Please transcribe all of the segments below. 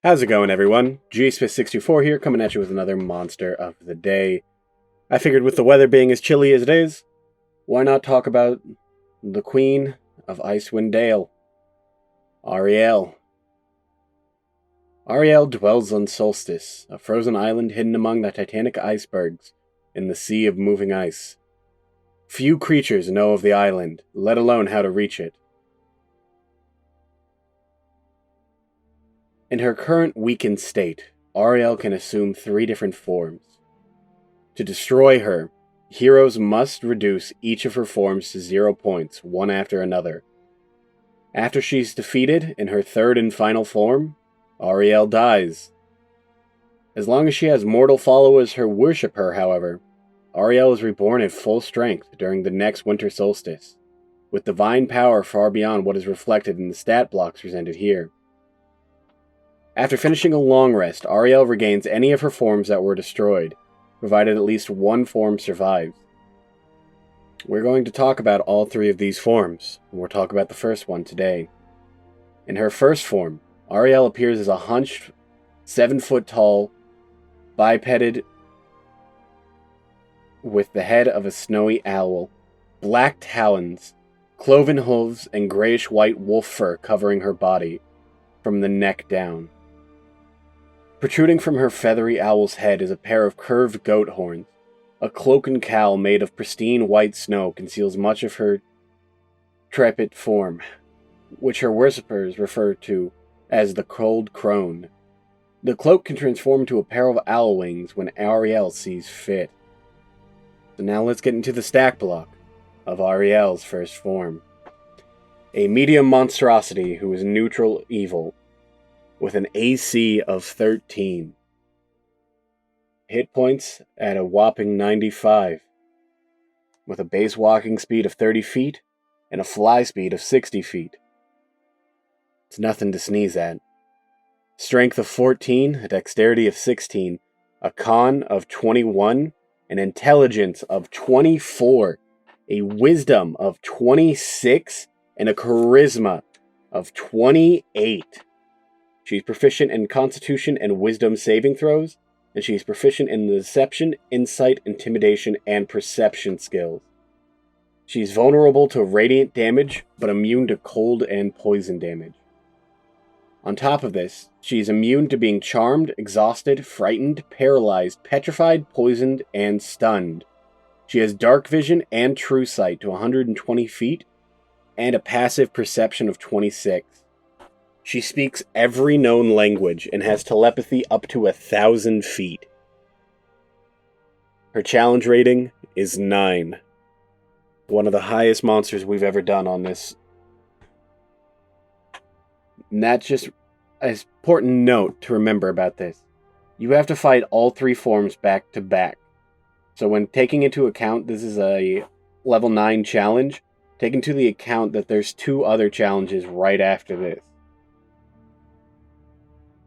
How's it going, everyone? GSpace624 here, coming at you with another monster of the day. I figured with the weather being as chilly as it is, why not talk about the Queen of Icewind Dale, Auril. Auril dwells on Solstice, a frozen island hidden among the titanic icebergs in the sea of moving ice. Few creatures know of the island, let alone how to reach it. In her current weakened state, Auril can assume 3 different forms. To destroy her, heroes must reduce each of her forms to 0 points, one after another. After she's defeated in her 3rd and final form, Auril dies. As long as she has mortal followers who worship her, however, Auril is reborn at full strength during the next winter solstice, with divine power far beyond what is reflected in the stat blocks presented here. After finishing a long rest, Auril regains any of her forms that were destroyed, provided at least one form survives. We're going to talk about all 3 of these forms, and we'll talk about the first one today. In her first form, Auril appears as a hunched, 7-foot-tall, bipeded with the head of a snowy owl, black talons, cloven hooves, and grayish-white wolf fur covering her body, from the neck down. Protruding from her feathery owl's head is a pair of curved goat horns. A cloak and cowl made of pristine white snow conceals much of her trepid form, which her worshippers refer to as the cold crone. The cloak can transform to a pair of owl wings when Auril sees fit. So now let's get into the stack block of Auriel's first form. A medium monstrosity who is neutral evil, with an AC of 13. Hit points at a whopping 95, with a base walking speed of 30 feet and a fly speed of 60 feet. It's nothing to sneeze at. Strength of 14, a dexterity of 16, a con of 21, an intelligence of 24, a wisdom of 26, and a charisma of 28. She's proficient in Constitution and Wisdom saving throws, and she's proficient in the Deception, Insight, Intimidation, and Perception skills. She's vulnerable to radiant damage, but immune to cold and poison damage. On top of this, she's immune to being charmed, exhausted, frightened, paralyzed, petrified, poisoned, and stunned. She has dark vision and true sight to 120 feet, and a passive perception of 26. She speaks every known language and has telepathy up to 1,000 feet. Her challenge rating is 9. One of the highest monsters we've ever done on this. And that's just an important note to remember about this. You have to fight all 3 forms back to back. So when taking into account this is a level 9 challenge, take into the account that there's 2 other challenges right after this.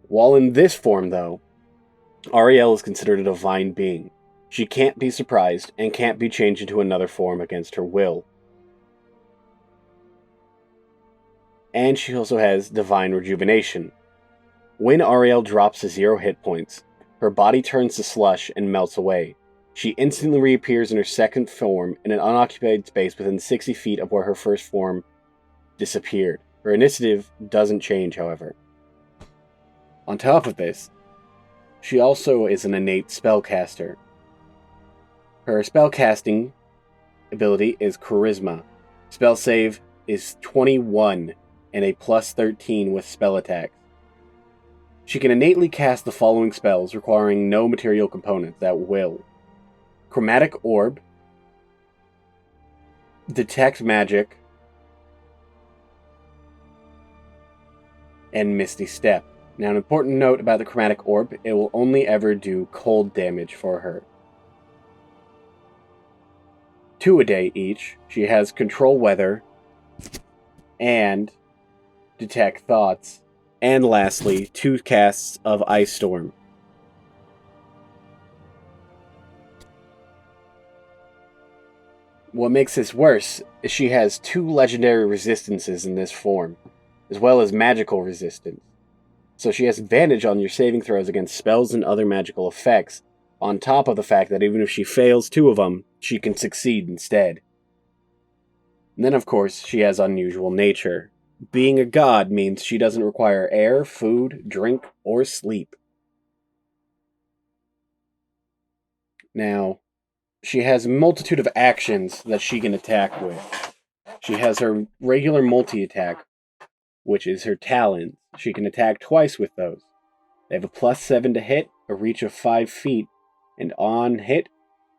While in this form, though, Auril is considered a divine being. She can't be surprised and can't be changed into another form against her will. And she also has divine rejuvenation. When Auril drops to 0 hit points, her body turns to slush and melts away. She instantly reappears in her second form in an unoccupied space within 60 feet of where her first form disappeared. Her initiative doesn't change, however. On top of this, she also is an innate spellcaster. Her spellcasting ability is Charisma. Spell save is 21 and a plus 13 with spell attacks. She can innately cast the following spells requiring no material components at will: Chromatic Orb, Detect Magic, and Misty Step. Now, an important note about the Chromatic Orb, it will only ever do cold damage for her. 2 a day each. She has Control Weather and Detect Thoughts. And lastly, 2 casts of Ice Storm. What makes this worse is she has 2 legendary resistances in this form, as well as magical resistance. So she has advantage on your saving throws against spells and other magical effects, on top of the fact that even if she fails 2 of them, she can succeed instead. And then, of course, she has unusual nature. Being a god means she doesn't require air, food, drink, or sleep. Now, she has a multitude of actions that she can attack with. She has her regular multi-attack, which is her talons. She can attack twice with those. They have a +7 to hit, a reach of 5 feet, and on hit,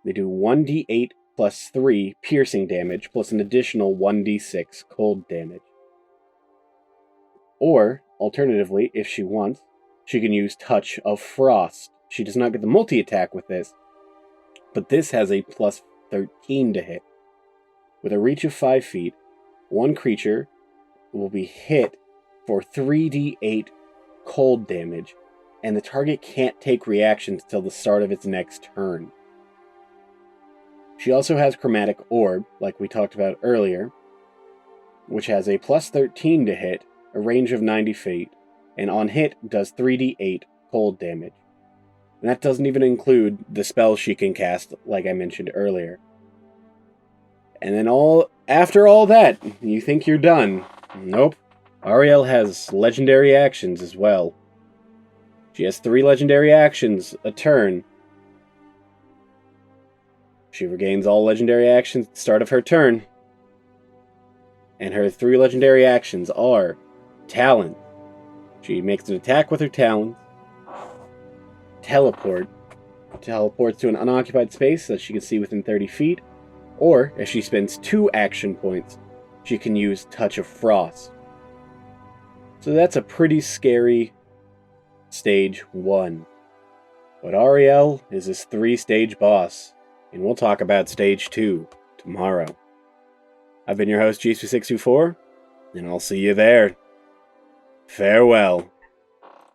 they do 1d8 plus 3 piercing damage, plus an additional 1d6 cold damage. Or, alternatively, if she wants, she can use Touch of Frost. She does not get the multi-attack with this, but this has a +13 to hit. With a reach of 5 feet, one creature will be hit for 3d8 cold damage, and the target can't take reactions till the start of its next turn. She also has Chromatic Orb, like we talked about earlier, which has a +13 to hit, a range of 90 feet, and on hit does 3d8 cold damage. And that doesn't even include the spells she can cast, like I mentioned earlier. And then after all that, you think you're done. Nope. Auril has legendary actions as well. She has 3 legendary actions a turn. She regains all legendary actions at the start of her turn. And her 3 legendary actions are Talon. She makes an attack with her talons. Teleport. Teleports to an unoccupied space that she can see within 30 feet. Or, if she spends 2 action points, she can use Touch of Frost. So that's a pretty scary Stage 1. But Auril is this 3-stage boss, and we'll talk about Stage 2 tomorrow. I've been your host, G624, and I'll see you there. Farewell.